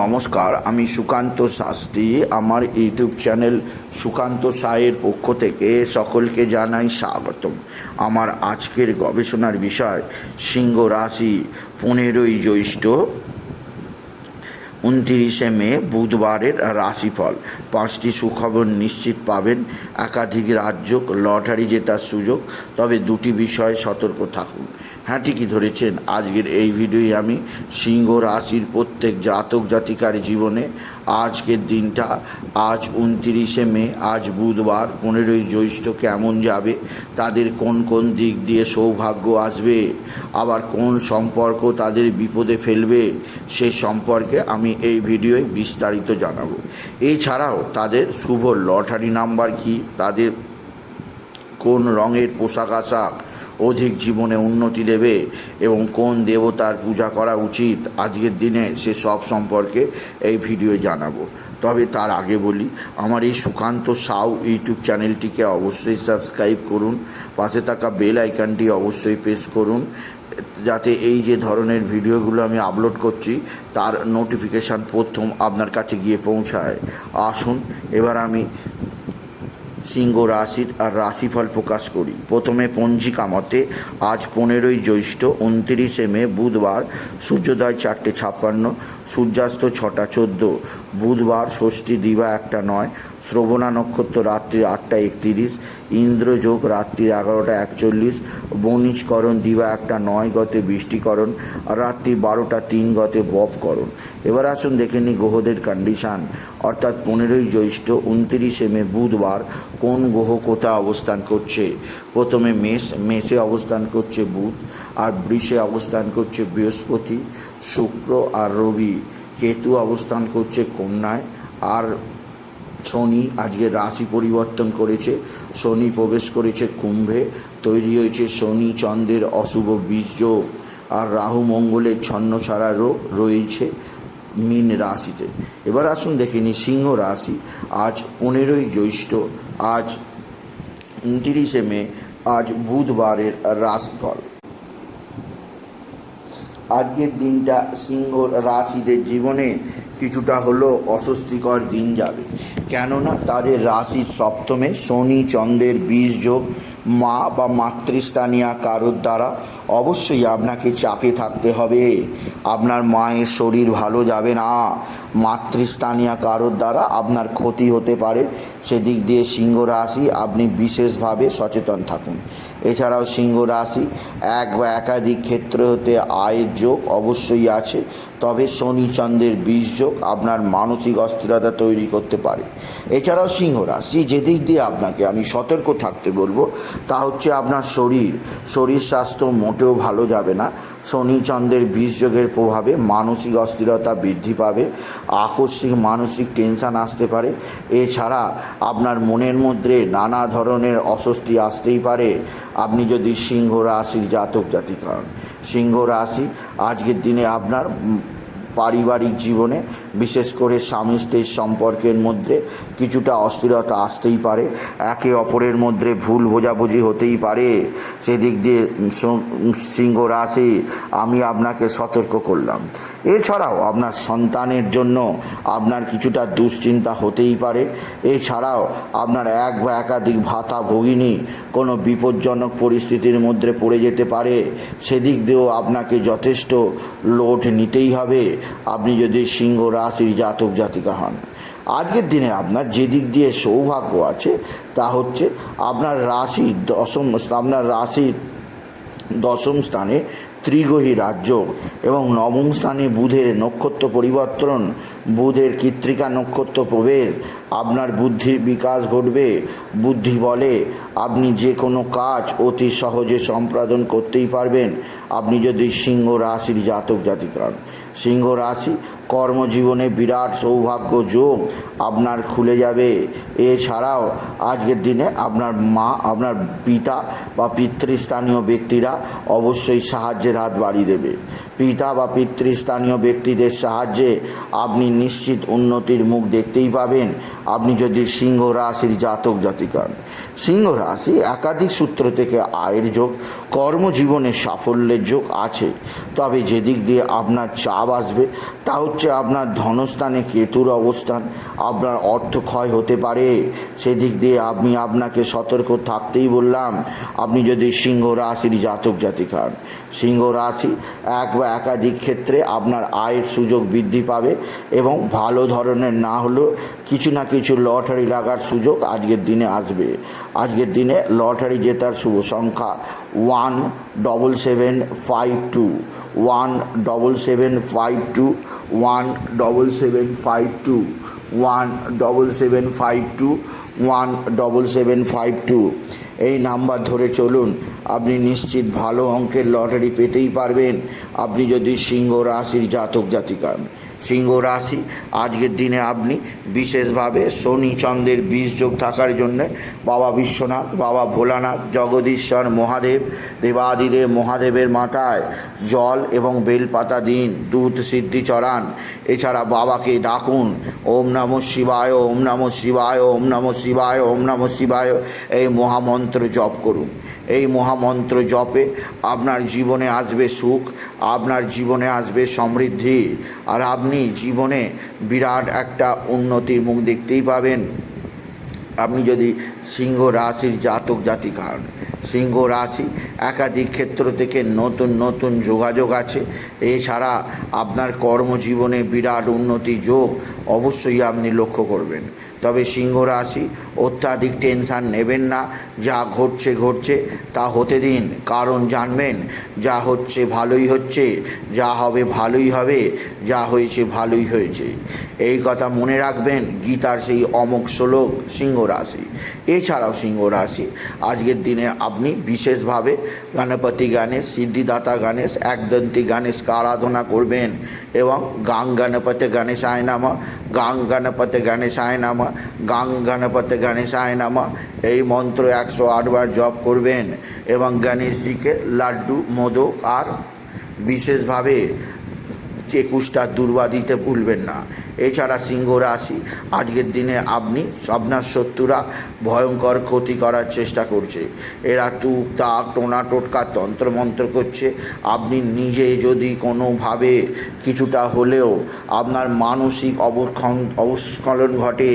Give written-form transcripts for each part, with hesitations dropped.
নমস্কার, আমি সুকান্ত শাস্ত্রী। আমার ইউটিউব চ্যানেল সুকান্ত সায়ের পক্ষ থেকে সকলকে জানাই স্বাগতম। আমার আজকের গবেষণার বিষয় সিংহ রাশি, 15ই জ্যৈষ্ঠ 29শে মে বুধবারের রাশিফল। 5টি সুখবর নিশ্চিত পাবেন, একাধিক রাজ্য লটারি জেতার সুযোগ, তবে 2টি বিষয়ে সতর্ক থাকুন। হ্যাঁ, ঠিকই ধরেছেন। আজকের এই ভিডিওয়ে আমি সিংহ রাশির প্রত্যেক জাতক জাতিকার জীবনে আজকের দিনটা, আজ 29শে মে, আজ বুধবার 15ই জ্যৈষ্ঠ কেমন যাবে, তাদের কোন কোন দিক দিয়ে সৌভাগ্য আসবে, আবার কোন সম্পর্ক তাদের বিপদে ফেলবে, সে সম্পর্কে আমি এই ভিডিওয়ে বিস্তারিত জানাবো। এছাড়াও তাদের শুভ লটারি নাম্বার কী, তাদের কোন রঙের পোশাক আশাক অধিক জীবনে উন্নতি দেবে এবং কোন দেবতার পূজা করা উচিত আজকের দিনে, সে সব সম্পর্কে এই ভিডিও জানাবো। তবে তার আগে বলি, আমার এই সুকান্ত সাউ ইউটিউব চ্যানেলটিকে অবশ্যই সাবস্ক্রাইব করুন, পাশে থাকা বেল আইকনটি অবশ্যই প্রেস করুন, যাতে এই যে ধরনের ভিডিওগুলো আমি আপলোড করছি তার নোটিফিকেশান প্রথম আপনার কাছে গিয়ে পৌঁছায়। আসুন এবার আমি সিংহ রাশির আর রাশিফল প্রকাশ করি। প্রথমে পঞ্জিকা মতে আজ 15ই জ্যৈষ্ঠ 29শে মে বুধবার, সূর্যোদয় 4:56, সূর্যাস্ত 6:14, বুধবার, ষষ্ঠী দিবা 1:09, শ্রবণা নক্ষত্র রাত্রি 8:31, ইন্দ্রযোগ রাত্রি 11:41, বণিজকরণ দিবা 1:09 গতে বৃষ্টিকরণ, রাত্রি 12:03 গতে বপকরণ। এবার আসুন দেখে নিই গ্রহদের কন্ডিশান, অর্থাৎ 15ই জ্যৈষ্ঠ 29শে মে বুধবার কোন গ্রহ কোথা অবস্থান করছে। প্রথমে মেষে অবস্থান করছে বুধ, আর বৃষে অবস্থান করছে বৃহস্পতি, শুক্র আর রবি। কেতু অবস্থান করছে কন্যায়, আর শনি আজকে রাশি পরিবর্তন করেছে, শনি প্রবেশ করেছে কুম্ভে, তৈরি হয়েছে শনি চন্দ্রের অশুভ বীজযোগ, আর রাহু মঙ্গলের ছন্নছাড়া রোগ রয়েছে মীন রাশিতে। এবার আসুন দেখে নিই সিংহ রাশি, আজ 15ই জ্যৈষ্ঠ, আজ 29শে মে, আজ বুধবারের রাশিফল। আজকের দিনটা সিংহ রাশিদের জীবনে কিছুটা হলেও অস্বস্তিকর দিন যাবে, কেননা তাদের রাশির সপ্তমে শনি চন্দ্রের বীজযোগ। মা বা মাতৃস্থানীয় কারোর দ্বারা অবশ্যই আপনাকে চাপে থাকতে হবে। আপনার মায়ের শরীর ভালো যাবে না, মাতৃস্থানীয় কারোর দ্বারা আপনার ক্ষতি হতে পারে, সেদিক দিয়ে সিংহ রাশি আপনি বিশেষভাবে সচেতন থাকুন। এছাড়াও সিংহ রাশি এক বা একাধিক ক্ষেত্র হতে আয়ের যোগ অবশ্যই আছে, তবে শনি চন্দ্রের বীজযোগ আপনার মানসিক অস্থিরতা তৈরি করতে পারে। এছাড়াও সিংহ রাশি যেদিক দিয়ে আপনাকে আমি সতর্ক থাকতে বলবো তা হচ্ছে আপনার শরীর স্বাস্থ্য মোটেও ভালো যাবে না। শনি চন্দ্রের বীজযোগের প্রভাবে মানসিক অস্থিরতা বৃদ্ধি পাবে, আকস্মিক মানসিক টেনশান আসতে পারে। এছাড়া আপনার মনের মধ্যে নানা ধরনের অস্বস্তি আসতেই পারে আপনি যদি সিংহ রাশির জাতক জাতিকা হন। সিংহ রাশি আজকের দিনে আপনার পারিবারিক জীবনে, বিশেষ করে স্বামী স্ত্রীর সম্পর্কের মধ্যে কিছুটা অস্থিরতা আসতেই পারে, একে অপরের মধ্যে ভুল বোঝাবুঝি হতেই পারে। সেদিক দিয়ে সিংহ রাশি আমি আপনাকে সতর্ক করলাম। এছাড়াও আপনার সন্তানের জন্য আপনার কিছুটা দুশ্চিন্তা হতেই পারে। এছাড়াও আপনার এক বা একাধিক ভাতা ভগিনী কোনো বিপজ্জনক পরিস্থিতির মধ্যে পড়ে যেতে পারে, সেদিক দিয়েও আপনাকে যথেষ্ট লোড নিতেই হবে আপনি যদি সিংহ রাশির জাতক জাতিকা হন। আজকের দিনে আপনার যে দিক দিয়ে সৌভাগ্য আছে তা হচ্ছে আপনার রাশির দশম স্থানে ত্রিগ্রহী রাজ্য এবং নবম স্থানে বুধের নক্ষত্র পরিবর্তন, বুধের কৃত্তিকা নক্ষত্র প্রবেশ। আপনার বুদ্ধির বিকাশ ঘটবে, বুদ্ধি বলে আপনি যে কোনো কাজ অতি সহজে সম্পাদন করতেই পারবেন আপনি যদি সিংহ রাশির জাতক জাতিকা হন। সিংহ রাশি কর্মজীবনে বিরাট সৌভাগ্য যোগ আপনার খুলে যাবে। এছাড়াও আজকের দিনে আপনার মা, আপনার পিতা বা পিতৃস্থানীয় ব্যক্তিরা অবশ্যই সাহায্যের হাত বাড়িয়ে দেবে। পিতা বা পিতৃস্থানীয় ব্যক্তিদের সাহায্যে আপনি নিশ্চিত উন্নতির মুখ দেখতেই পাবেন আপনি যদি সিংহ রাশির জাতক জাতিকা। সিংহ রাশি একাধিক সূত্র থেকে আয়ের যোগ, কর্মজীবনে সাফল্যের যোগ আছে। তবে যেদিক দিয়ে আপনার চাপ আসবে তা হচ্ছে আপনার ধনস্থানে কেতুর অবস্থান, আপনার অর্থ ক্ষয় হতে পারে। সেদিক দিয়ে আপনাকে সতর্ক থাকতেই বললাম আপনি যদি সিংহ রাশির জাতক জাতিকা। সিংহ রাশি এক বা একাধিক ক্ষেত্রে আপনার আয়ের সুযোগ বৃদ্ধি পাবে এবং ভালো ধরনের না হলেও কিছু না কিছু লটারি লাগার সুযোগ আজকের দিনে আসবে। আজকের দিনে লটারি জেতার শুভ সংখ্যা 17752, 17752, 17752, 17752, 17752 এই নাম্বার ধরে চলুন, আপনি নিশ্চিত ভালো অঙ্কের লটারি পেতেই পারবেন আপনি যদি সিংহ রাশির জাতক জাতিকা। সিংহ রাশি আজকের দিনে আপনি বিশেষভাবে শনি চন্দ্রের বীজ যোগ থাকার জন্যে বাবা বিশ্বনাথ, বাবা ভোলানাথ, জগদীশ্বর মহাদেব, দেবাদিদেব মহাদেবের মাথায় জল এবং বেলপাতা দিন, দুধ সিদ্ধি চড়ান। এছাড়া বাবাকে ডাকুন, ওম নমঃ শিবায়, ওম নমঃ শিবায়, ওম নমঃ শিবায়, ওম নমঃ শিবায় এই মহামন্ত্র জপ করুন। এই মহামন্ত্র জপে আপনার জীবনে আসবে সুখ, আপনার জীবনে আসবে সমৃদ্ধি, আর আপনি জীবনে বিরাট একটা উন্নতির মুখ দেখতেই পাবেন আপনি যদি সিংহ রাশির জাতক জাতিকা হন। সিংহ রাশি একাধিক ক্ষেত্র থেকে নতুন নতুন যোগাযোগ আছে। এছাড়া আপনার কর্মজীবনে বিরাট উন্নতি যোগ অবশ্যই আপনি লক্ষ্য করবেন। তবে সিংহ রাশি অত্যাধিক টেনশান নেবেন না, যা ঘটছে ঘটছে তা হতে দিন, কারণ জানবেন যা হচ্ছে ভালোই হচ্ছে, যা হবে ভালোই হবে, যা হয়েছে ভালোই হয়েছে। এই কথা মনে রাখবেন গীতার সেই অমোঘ শ্লোক সিংহ রাশি। এছাড়াও সিংহ রাশি আজকের দিনে আপনি বিশেষভাবে গণপতি গণেশ, সিদ্ধিদাতা গণেশ, একদন্তী গণেশকে আরাধনা করবেন এবং গাং গণপতি গণেশায় নমঃ, গাং গণপতি গণেশায় নমঃ, গাং গণপতি গণেশায় নমঃ এই মন্ত্র 108 বার জপ করবেন এবং গণেশজিকে লাড্ডু, মোদক আর বিশেষভাবে 21টা দুর্বা দিতে ভুলবেন না। এছাড়া সিংহ রাশি আজকের দিনে আপনি আপনার শত্রুরা ভয়ঙ্কর ক্ষতি করার চেষ্টা করছে। এরা তুক তাক টোনা টোটকা তন্ত্রমন্ত্র করছে। আপনি নিজে যদি কোনোভাবে কিছুটা হলেও আপনার মানসিক অবস্খলন ঘটে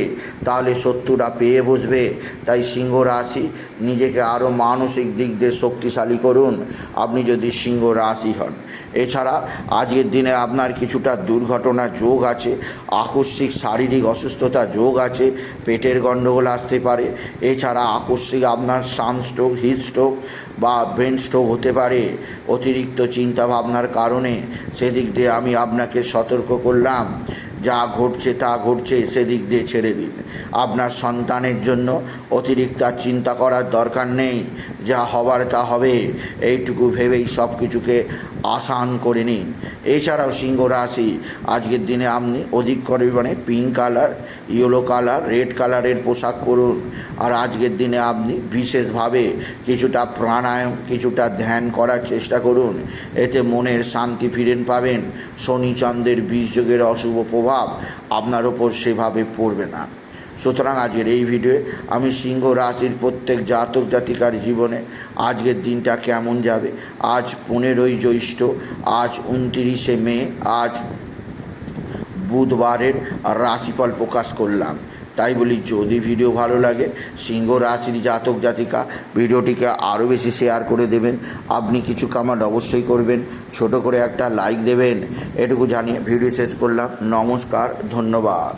তাহলে শত্রুরা পেয়ে বসবে। তাই সিংহ রাশি নিজেকে আরও মানসিক দিক দিয়ে শক্তিশালী করুন আপনি যদি সিংহ রাশি হন। এছাড়া আজকের দিনে আপনার কিছুটা দুর্ঘটনা যোগ আছে, আকস্মিক শারীরিক অসুস্থতা যোগ আছে, পেটের গণ্ডগোল আসতে পারে। এছাড়া আকস্মিক আপনার সানস্ট্রোক, হিট স্ট্রোক বা ব্রেন স্ট্রোক হতে পারে অতিরিক্ত চিন্তাভাবনার কারণে। সেদিক দিয়ে আমি আপনাকে সতর্ক করলাম, যা ঘটছে তা ঘটছে, সেদিক দিয়ে ছেড়ে দিন। আপনার সন্তানের জন্য অতিরিক্ত চিন্তা করার দরকার নেই, যা হবার তা হবে, এইটুকু ভেবেই সব কিছুকে আসান করে নিন। এছাড়াও সিংহ রাশি আজকের দিনে আপনি অধিক পরিমাণে pink colour, yellow colour, red কালারের পোশাক পরুন। আর আজকের দিনে আপনি বিশেষভাবে কিছুটা প্রাণায়াম, কিছুটা ধ্যান করার চেষ্টা করুন। এতে মনের শান্তি ফিরে পাবেন। শনি চন্দ্রের বীজযোগের অশুভ প্রভাব আপনার ওপর সেভাবে পড়বে না। সুতরাং আজকের এই ভিডিওয়ে আমি সিংহ রাশির প্রত্যেক জাতক জাতিকার জীবনে আজকের দিনটা কেমন যাবে, আজ 15ই জ্যৈষ্ঠ, আজ 29শে মে, আজ বুধবারের রাশিফল প্রকাশ করলাম। তাই বলি যদি ভিডিও ভালো লাগে সিংহ রাশির জাতক জাতিকা ভিডিওটিকে আরও বেশি শেয়ার করে দেবেন। আপনি কিছু কমেন্ট অবশ্যই করবেন, ছোট করে একটা লাইক দেবেন। এটুকু জানিয়ে ভিডিও শেষ করলাম। নমস্কার, ধন্যবাদ।